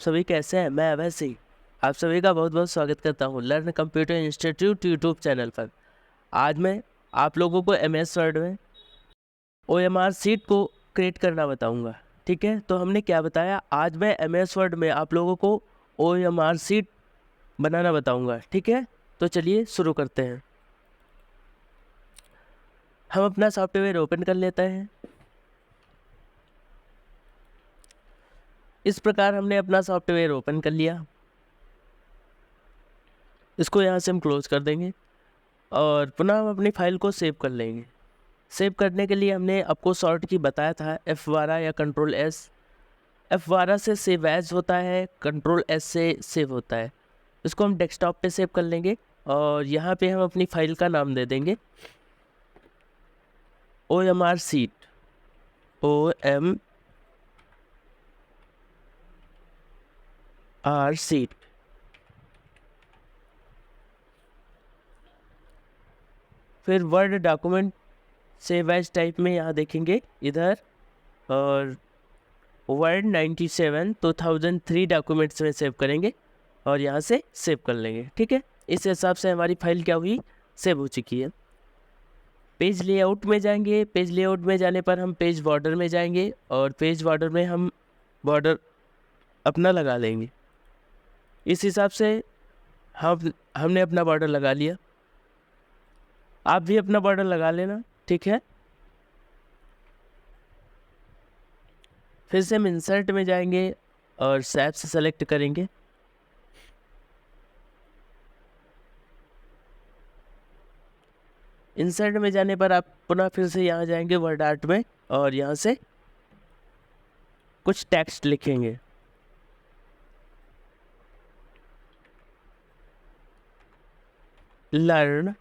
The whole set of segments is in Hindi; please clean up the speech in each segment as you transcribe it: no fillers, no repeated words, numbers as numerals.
सभी कैसे हैं। मैं अवैध सिंह आप सभी का बहुत बहुत स्वागत करता हूं learn computer institute YouTube channel पर। आज मैं आप लोगों को MS वर्ड में OMR सीट को क्रिएट करना बताऊंगा। ठीक है, तो हमने क्या बताया, आज मैं MS वर्ड में आप लोगों को OMR सीट बनाना बताऊंगा। ठीक है, तो चलिए शुरू करते हैं। हम अपना सॉफ्टवेयर ओपन कर लेते हैं। इस प्रकार हमने अपना सॉफ्टवेयर ओपन कर लिया। इसको यहाँ से हम क्लोज कर देंगे और पुनः हम अपनी फाइल को सेव कर लेंगे। सेव करने के लिए हमने आपको शॉर्ट की बताया था F12 या Ctrl+S। F12 से सेव एज होता है, Ctrl+S से सेव होता है। इसको हम डेस्कटॉप पे सेव कर लेंगे और यहाँ पे हम अपनी फाइल का नाम दे देंगे OMR सीट। OMR sheet. फिर word document save as type में यहाँ देखेंगे इधर, और वर्ड 97 2003 डॉक्यूमेंट्स में सेव करेंगे और यहाँ से सेव कर लेंगे। ठीक है, इस हिसाब से हमारी फाइल क्या हुई, सेव हो चुकी है। पेज लेआउट में जाएंगे। पेज लेआउट में जाने पर हम पेज बॉर्डर में जाएंगे और पेज बॉर्डर में हम बॉर्डर अपना लगा लेंगे। इस हिसाब से हमने अपना बॉर्डर लगा लिया। आप भी अपना बॉर्डर लगा लेना। ठीक है, फिर से हम इंसर्ट में जाएंगे और सैप से सेलेक्ट करेंगे। इंसर्ट में जाने पर आप पुनः फिर से यहाँ जाएंगे वर्ड आर्ट में और यहाँ से कुछ टेक्स्ट लिखेंगे। Learn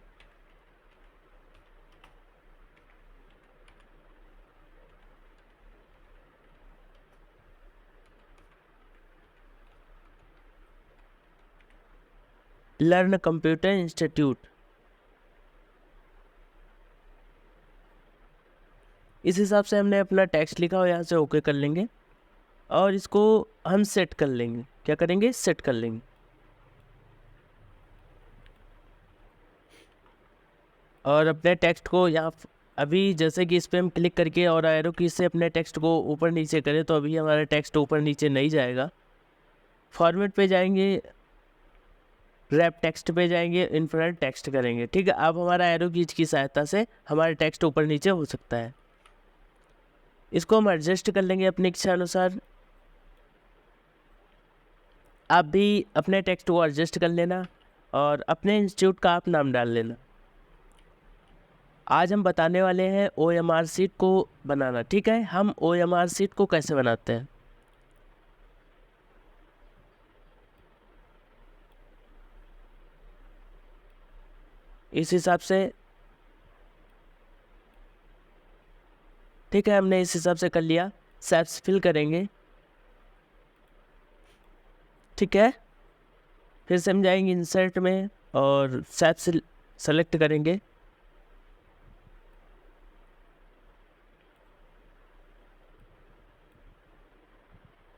computer institute. इस हिसाब से हमने अपना टेक्स्ट लिखा और यहाँ से ओके कर लेंगे और इसको हम सेट कर लेंगे। क्या करेंगे, सेट कर लेंगे। और अपने टेक्स्ट को यहाँ अभी जैसे कि इस पर हम क्लिक करके और एरो की से अपने टेक्स्ट को ऊपर नीचे करें तो अभी हमारा टेक्स्ट ऊपर नीचे नहीं जाएगा। फॉर्मेट पे जाएंगे, रैप टेक्स्ट पे जाएंगे, इन्फिनिट टेक्स्ट करेंगे। ठीक है, अब हमारा एरो कीज की सहायता से हमारा टेक्स्ट ऊपर नीचे हो सकता है। इसको हम एडजस्ट कर लेंगे अपनी इच्छा अनुसार। आप भी अपने टेक्स्ट को एडजस्ट कर लेना और अपने इंस्टीट्यूट का आप नाम डाल लेना। आज हम बताने वाले हैं OMR सीट को बनाना। ठीक है, हम OMR सीट को कैसे बनाते हैं। इस हिसाब से, ठीक है, हमने इस हिसाब से कर लिया। सेल्स फिल करेंगे। ठीक है, फिर से हम जाएंगे इंसर्ट में और सेल्स सेलेक्ट करेंगे।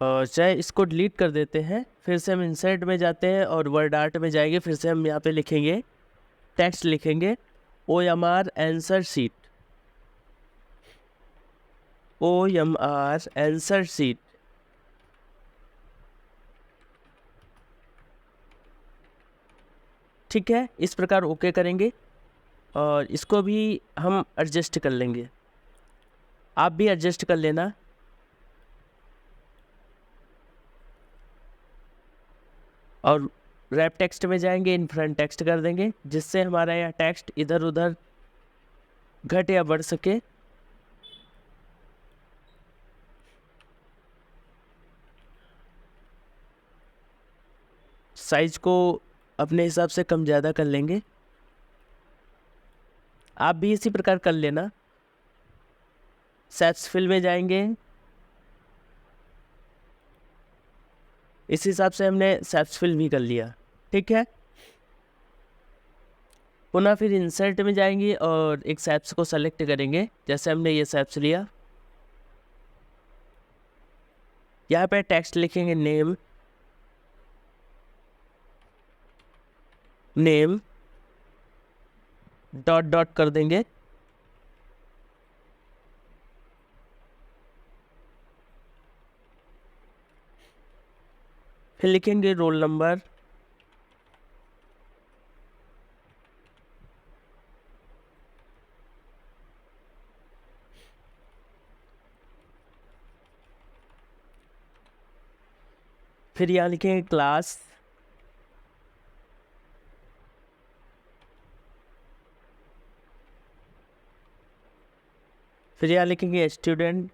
और चाहे इसको डिलीट कर देते हैं। फिर से हम इंसर्ट में जाते हैं और वर्ड आर्ट में जाएंगे। फिर से हम यहाँ पे लिखेंगे, टेक्स्ट लिखेंगे OMR answer sheet. OMR answer sheet. ठीक है, इस प्रकार ओके करेंगे और इसको भी हम एडजस्ट कर लेंगे। आप भी एडजस्ट कर लेना। और रैप टेक्स्ट में जाएंगे, इन्फ्रंट टेक्स्ट कर देंगे जिससे हमारा यह टेक्स्ट इधर उधर घट या बढ़ सके। साइज को अपने हिसाब से कम ज़्यादा कर लेंगे। आप भी इसी प्रकार कर लेना। सेप्स फिल में जाएंगे। इस हिसाब से हमने सेप्स फिल भी कर लिया। ठीक है, पुनः फिर इंसर्ट में जाएंगे और एक सेप्स को सेलेक्ट करेंगे। जैसे हमने ये सेप्स लिया, यहाँ पे टेक्स्ट लिखेंगे नेम नेम डॉट डॉट कर देंगे, फिर लिखेंगे रोल नंबर, फिर यहाँ लिखेंगे क्लास, फिर यहाँ लिखेंगे स्टूडेंट,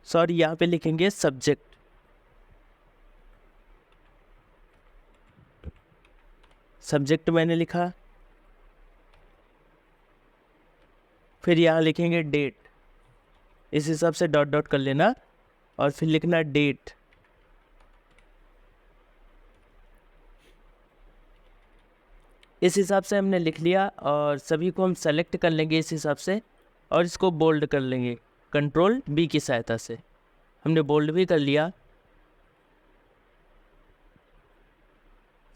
सॉरी यहाँ पे लिखेंगे सब्जेक्ट, सब्जेक्ट मैंने लिखा, फिर यहाँ लिखेंगे डेट, इस हिसाब से डॉट डॉट कर लेना और फिर लिखना डेट, इस हिसाब से हमने लिख लिया और सभी को हम सेलेक्ट कर लेंगे इस हिसाब से और इसको बोल्ड कर लेंगे कंट्रोल बी की सहायता से। हमने बोल्ड भी कर लिया।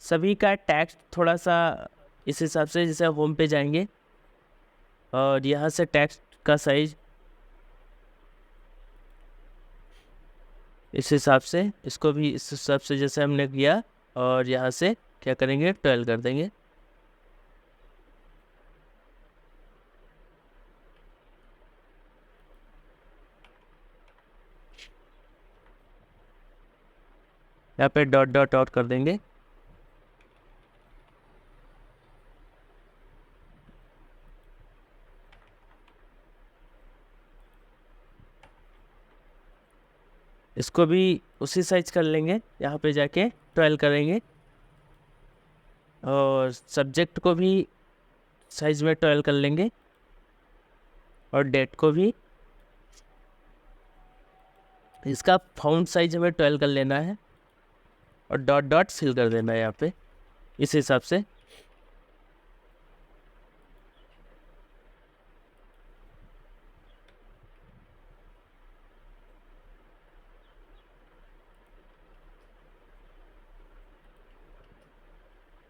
सभी का टेक्स्ट थोड़ा सा इस हिसाब से, जैसे होम पे जाएंगे और यहाँ से टेक्स्ट का साइज इस हिसाब से, इसको भी इस हिसाब से जैसे हमने किया और यहाँ से क्या करेंगे 12 कर देंगे। यहाँ पे डॉट डॉट डॉट कर देंगे। इसको भी उसी साइज कर लेंगे, यहाँ पे जाके 12 करेंगे और सब्जेक्ट को भी साइज में 12 कर लेंगे और डेट को भी, इसका फाउंट साइज हमें 12 कर लेना है और डॉट डॉट फिल कर देना है यहाँ पे इस हिसाब से।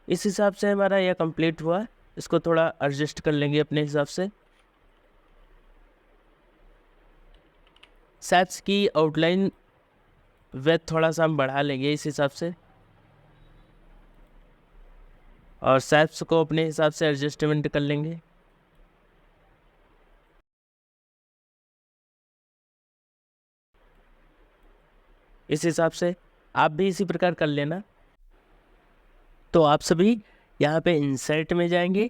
इस हिसाब से हमारा यह कंप्लीट हुआ। इसको थोड़ा एडजस्ट कर लेंगे अपने हिसाब से। सेप्स की आउटलाइन विड्थ थोड़ा सा हम बढ़ा लेंगे इस हिसाब से और सेप्स को अपने हिसाब से एडजस्टमेंट कर लेंगे। इस हिसाब से आप भी इसी प्रकार कर लेना। तो आप सभी यहाँ पे इंसर्ट में जाएंगे,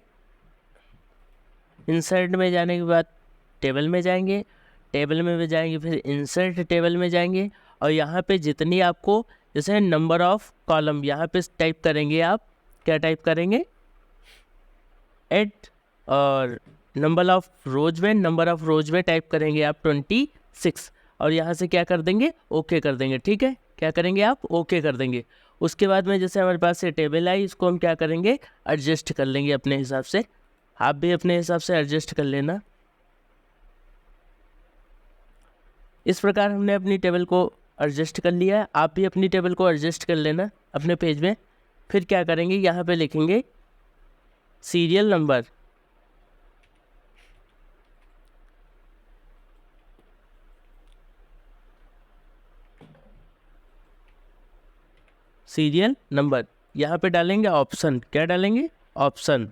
इंसर्ट में जाने के बाद टेबल में जाएंगे, टेबल में भी जाएंगे, फिर इंसर्ट टेबल में जाएंगे और यहाँ पे जितनी आपको जैसे नंबर ऑफ कॉलम यहाँ पे टाइप करेंगे। आप क्या टाइप करेंगे 8 और नंबर ऑफ रोज में टाइप करेंगे आप 26 और यहाँ से क्या कर देंगे ओके कर देंगे। ठीक है, क्या करेंगे आप ओके कर देंगे। उसके बाद में जैसे हमारे पास ये टेबल आई, इसको हम क्या करेंगे एडजस्ट कर लेंगे अपने हिसाब से। आप भी अपने हिसाब से एडजस्ट कर लेना। इस प्रकार हमने अपनी टेबल को एडजस्ट कर लिया है। आप भी अपनी टेबल को एडजस्ट कर लेना अपने पेज में। फिर क्या करेंगे यहाँ पे लिखेंगे सीरियल नंबर, सीरियल नंबर यहाँ पे डालेंगे ऑप्शन। क्या डालेंगे ऑप्शन।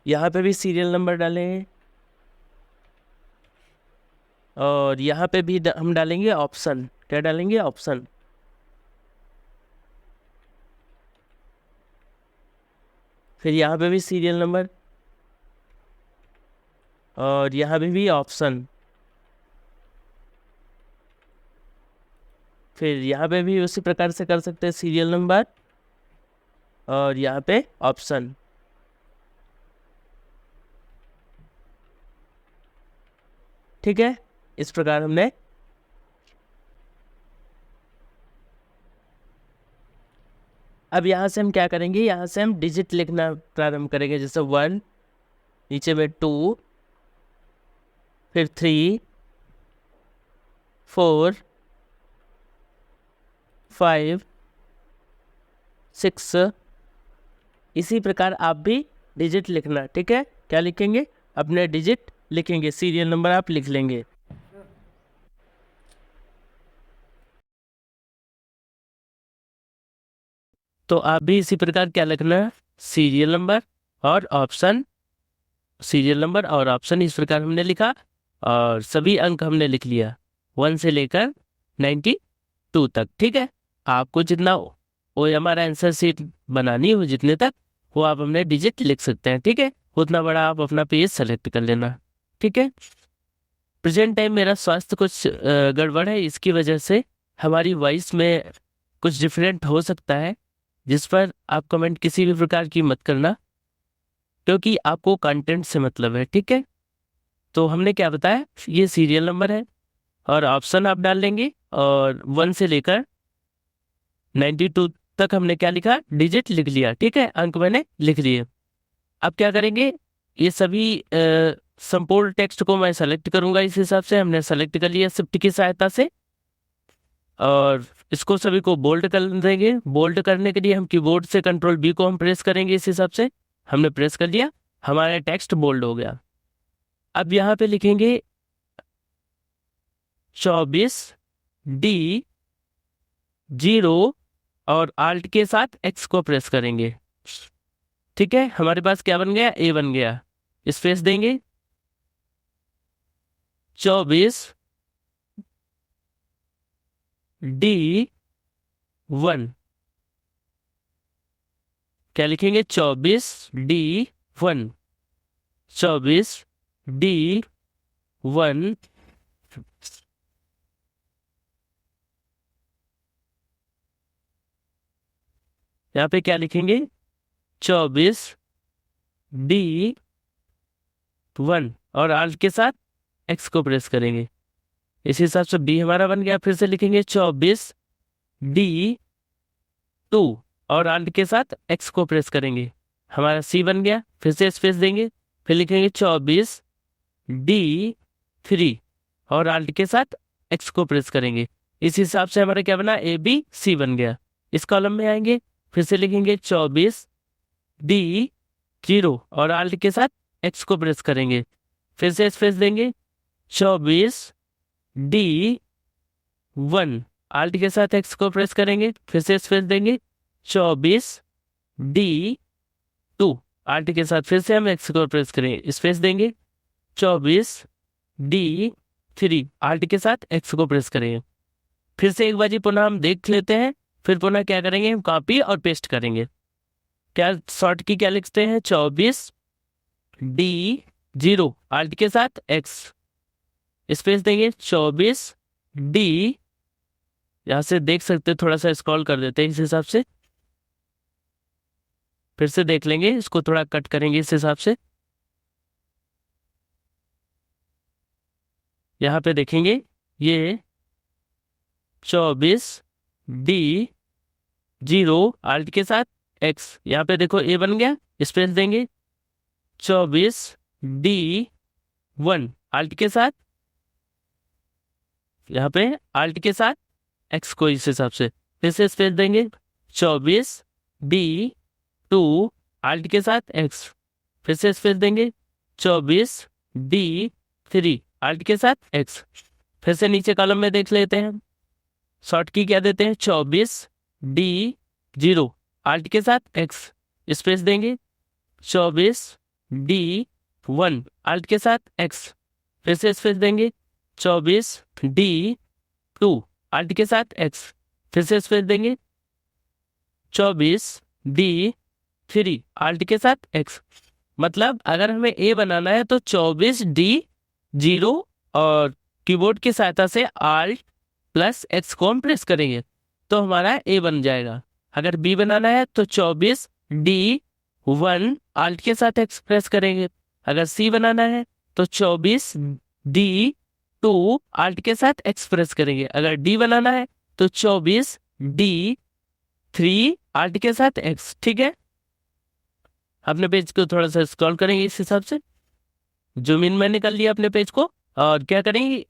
यहाँ पे भी सीरियल नंबर डालेंगे और यहाँ पे भी हम डालेंगे ऑप्शन। क्या डालेंगे ऑप्शन। फिर यहाँ पे भी सीरियल नंबर और यहाँ पे भी ऑप्शन। फिर यहाँ पे भी उसी प्रकार से कर सकते हैं सीरियल नंबर और यहाँ पे ऑप्शन। ठीक है, इस प्रकार हमने अब यहाँ से हम क्या करेंगे, यहाँ से हम डिजिट लिखना प्रारंभ करेंगे, जैसे 1, नीचे में 2, फिर 3, 4, 5, 6। इसी प्रकार आप भी डिजिट लिखना, ठीक है। क्या लिखेंगे, अपने डिजिट लिखेंगे, सीरियल नंबर आप लिख लेंगे। तो आप भी इसी प्रकार क्या लिखना है, सीरियल नंबर और ऑप्शन, सीरियल नंबर और ऑप्शन, इस प्रकार हमने लिखा और सभी अंक हमने लिख लिया 1 से लेकर 92 तक, ठीक है। आपको जितना OMR आंसर शीट बनानी हो जितने तक, वो आप अपने डिजिट लिख सकते हैं, ठीक है। उतना बड़ा आप अपना पेज सेलेक्ट कर लेना, ठीक है। प्रेजेंट टाइम मेरा स्वास्थ्य कुछ गड़बड़ है, इसकी वजह से हमारी वॉइस में कुछ डिफरेंट हो सकता है, जिस पर आप कमेंट किसी भी प्रकार की मत करना, क्योंकि आपको कंटेंट से मतलब है, ठीक है। तो हमने क्या बताया, ये सीरियल नंबर है और ऑप्शन आप डाल लेंगे, और 1 से लेकर 92 तक हमने क्या लिखा, डिजिट लिख लिया, ठीक है, अंक मैंने लिख लिए। अब क्या करेंगे, ये सभी संपूर्ण टेक्स्ट को मैं सेलेक्ट करूंगा, इस हिसाब से हमने सेलेक्ट कर लिया शिफ्ट की सहायता से, और इसको सभी को बोल्ड कर देंगे। बोल्ड करने के लिए हम कीबोर्ड से Ctrl+B को हम प्रेस करेंगे, इस हिसाब से हमने प्रेस कर लिया, हमारा टेक्स्ट बोल्ड हो गया। अब यहाँ पे लिखेंगे 24D0 और Alt के साथ X को प्रेस करेंगे, ठीक है। हमारे पास क्या बन गया, A बन गया। स्पेस देंगे, 24D1, क्या लिखेंगे, 24D1, 24D1, यहाँ पे क्या लिखेंगे, 24D1 और Alt के साथ X को प्रेस करेंगे, इस हिसाब से B हमारा बन गया। फिर से लिखेंगे 24D2 और Alt के साथ X को प्रेस करेंगे, हमारा C बन गया। फिर से स्पेस देंगे, फिर लिखेंगे 24D3 और Alt के साथ X को प्रेस करेंगे, इस हिसाब से हमारा क्या बना, ABC बन गया। इस कॉलम में आएंगे, फिर से लिखेंगे 24D0 और Alt के साथ X को प्रेस करेंगे, फिर से स्पेस देंगे, 24D1 Alt के साथ X को प्रेस करेंगे, फिर से स्पेस देंगे, 24D2 Alt के साथ फिर से हम X को प्रेस करेंगे, स्पेस देंगे, 24D3 Alt के साथ X को प्रेस करेंगे। फिर से एक बार पुनः हम देख लेते हैं, फिर पुनः क्या करेंगे, हम कॉपी और पेस्ट करेंगे। क्या शॉर्ट की क्या लिखते हैं, 24D0 Alt के साथ X, स्पेस देंगे, 24D, यहां से देख सकते, थोड़ा सा स्क्रॉल कर देते हैं इस हिसाब से, फिर से देख लेंगे, इसको थोड़ा कट करेंगे इस हिसाब से। यहाँ पे देखेंगे ये 24D0 Alt के साथ X, यहाँ पे देखो A बन गया, स्पेस देंगे, 24D1 Alt के साथ, यहाँ पे Alt के साथ X को इस हिसाब से, फिर से स्पेस देंगे, 24D2 Alt के साथ X, फिर से स्पेस देंगे, 24D3 Alt के साथ X। फिर से नीचे कॉलम में देख लेते हैं, शॉर्ट की क्या देते हैं, 24D0 Alt के साथ X, स्पेस देंगे, 24D1 Alt के साथ X, फिर से स्पेस देंगे, 24D2 Alt के साथ X, फिर से स्पेस देंगे, 24D3 Alt के साथ X। मतलब अगर हमें A बनाना है तो 24D0 और कीबोर्ड की सहायता से Alt+X को हम प्रेस करेंगे तो हमारा A बन जाएगा। अगर B बनाना है तो 24D1 Alt के साथ X प्रेस करेंगे। अगर C बनाना है तो 24D2 Alt के साथ X प्रेस करेंगे। अगर D बनाना है तो 24D3 आर्ट के साथ एक्स, ठीक है। अपने पेज को थोड़ा सा स्क्रॉल करेंगे इस हिसाब से, जूम इन मैंने कर लिया अपने पेज को, और क्या करेंगे,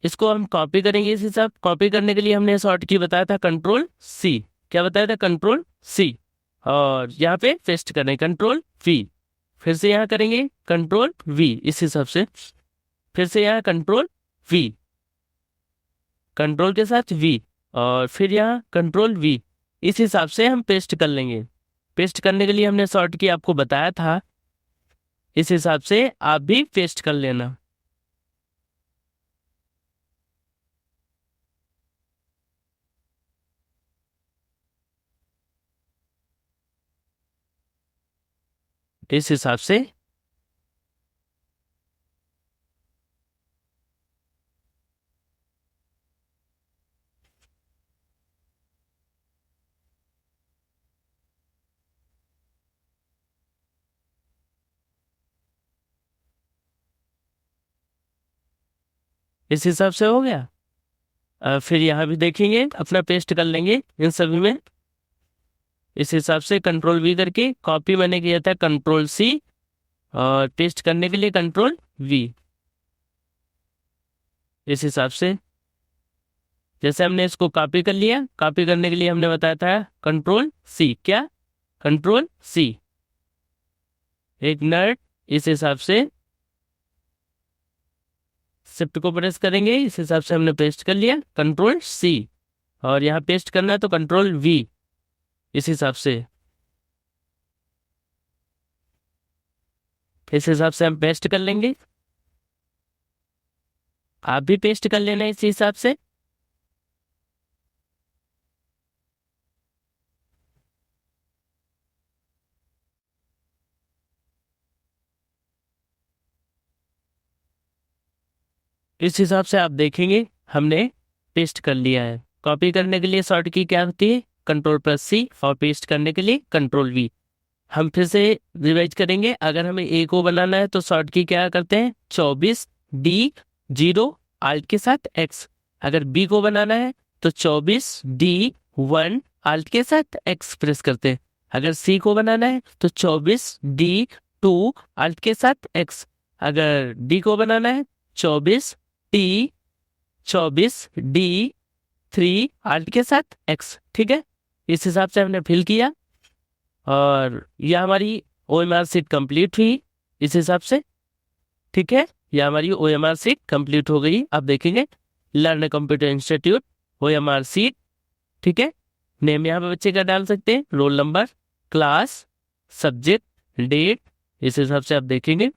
इसको हम कॉपी करेंगे इस हिसाब। कॉपी करने के लिए हमने शॉर्ट की बताया था कंट्रोल सी, क्या बताया था, कंट्रोल सी, और यहाँ पे पेस्ट करें कंट्रोल वी, फिर से यहाँ करेंगे कंट्रोल वी इस हिसाब से, फिर से यहाँ कंट्रोल वी, कंट्रोल के साथ वी, और फिर यहाँ कंट्रोल वी, इस हिसाब से हम पेस्ट कर लेंगे। पेस्ट करने के लिए हमने शॉर्ट की आपको बताया था, इस हिसाब से आप भी पेस्ट कर लेना। इस हिसाब से इस हिसाब से हो गया। फिर यहाँ भी देखेंगे, अपना पेस्ट कर लेंगे इन सभी में, इस हिसाब से कंट्रोल वी करके। कॉपी मैंने किया था कंट्रोल सी, और पेस्ट करने के लिए कंट्रोल वी, इस हिसाब से। जैसे हमने इसको कॉपी कर लिया, कॉपी करने के लिए हमने बताया था कंट्रोल सी, क्या, कंट्रोल सी, एक मिनट, इस हिसाब से शिफ्ट को प्रेस करेंगे, इस हिसाब से हमने पेस्ट कर लिया कंट्रोल सी, और यहाँ पेस्ट करना है तो कंट्रोल वी, इस हिसाब से। इस हिसाब से हम पेस्ट कर लेंगे, आप भी पेस्ट कर लेना इस हिसाब से। इस हिसाब से आप देखेंगे हमने पेस्ट कर लिया है। कॉपी करने के लिए शॉर्ट की क्या होती है, कंट्रोल प्लस सी, और पेस्ट करने के लिए कंट्रोल वी। हम फिर से रिवाइज करेंगे, अगर हमें ए को बनाना है तो शॉर्ट की क्या करते हैं, 24D0 आल्ट के साथ एक्स। अगर बी को बनाना है तो 24D1 आल्ट के साथ एक्स प्रेस करते हैं। अगर सी को बनाना है तो 24D2 आल्ट के साथ एक्स। अगर डी को बनाना है 24D3 आल्ट के साथ एक्स, ठीक है। इस हिसाब से हमने फिल किया, और यह हमारी OMR सीट कंप्लीट हुई इस हिसाब से, ठीक है। यह हमारी OMR सीट कंप्लीट हो गई। आप देखेंगे learn computer institute OMR seat, ठीक है। नेम यहाँ पे बच्चे का डाल सकते हैं, roll number, class, subject, date, इस हिसाब से आप देखेंगे,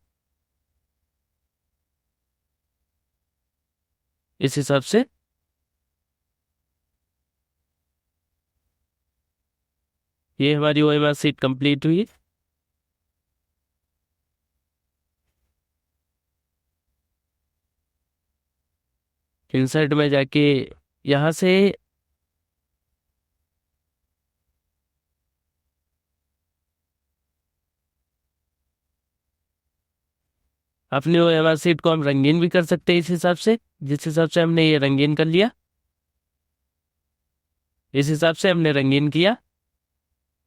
इस हिसाब से। ये हमारी OMR सीट कंप्लीट हुई। इंसर्ट में जाके यहाँ से अपनी OMR सीट को हम रंगीन भी कर सकते हैं इस हिसाब से, जिस हिसाब से हमने ये रंगीन कर लिया, इस हिसाब से हमने रंगीन किया।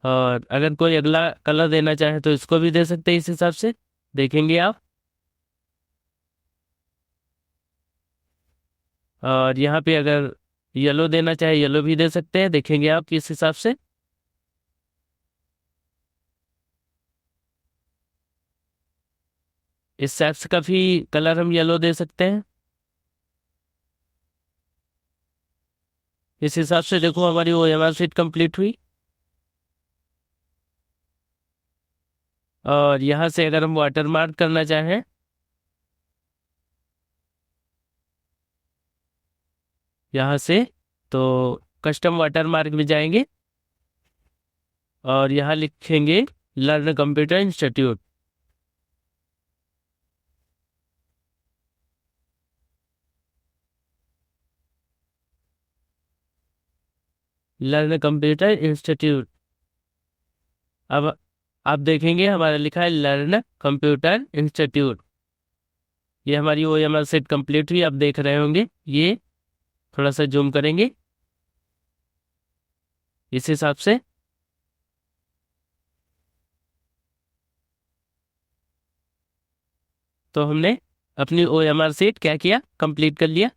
और अगर कोई अगला कलर देना चाहे तो इसको भी दे सकते हैं इस हिसाब से, देखेंगे आप। और यहाँ पे अगर येलो देना चाहे येलो भी दे सकते हैं, देखेंगे आप किस हिसाब से। इस सेप्स का भी कलर हम येलो दे सकते हैं, इस हिसाब से। देखो हमारी OMR सीट कंप्लीट हुई। और यहाँ से अगर हम वाटर मार्क करना चाहें, यहाँ से तो कस्टम वाटर मार्क में जाएंगे, और यहाँ लिखेंगे learn computer institute. Learn computer institute. अब आप देखेंगे हमारा लिखा है लर्न कंप्यूटर इंस्टीट्यूट। ये हमारी OMR सेट कंप्लीट हुई, आप देख रहे होंगे। ये थोड़ा सा जूम करेंगे, इस हिसाब से तो हमने अपनी OMR सीट क्या किया, कंप्लीट कर लिया।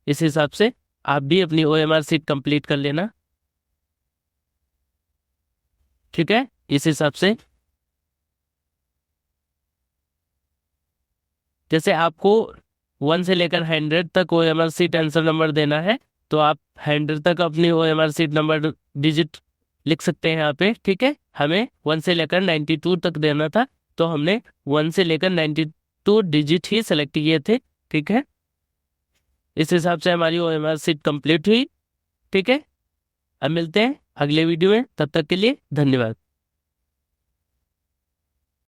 इस हिसाब से आप भी अपनी OMR सीट कंप्लीट कर लेना, ठीक है। इस हिसाब से जैसे आपको 1 से लेकर 100 तक OMR सीट आंसर नंबर देना है, तो आप 100 तक अपनी OMR सीट नंबर डिजिट लिख सकते हैं यहाँ पे, ठीक है। हमें 1 से लेकर 92 तक देना था, तो हमने 1 से लेकर 92 डिजिट ही सेलेक्ट किए थे, ठीक है। इस हिसाब से हमारी OMR सीट कंप्लीट हुई, ठीक है। अब मिलते हैं अगले वीडियो में, तब तक के लिए धन्यवाद।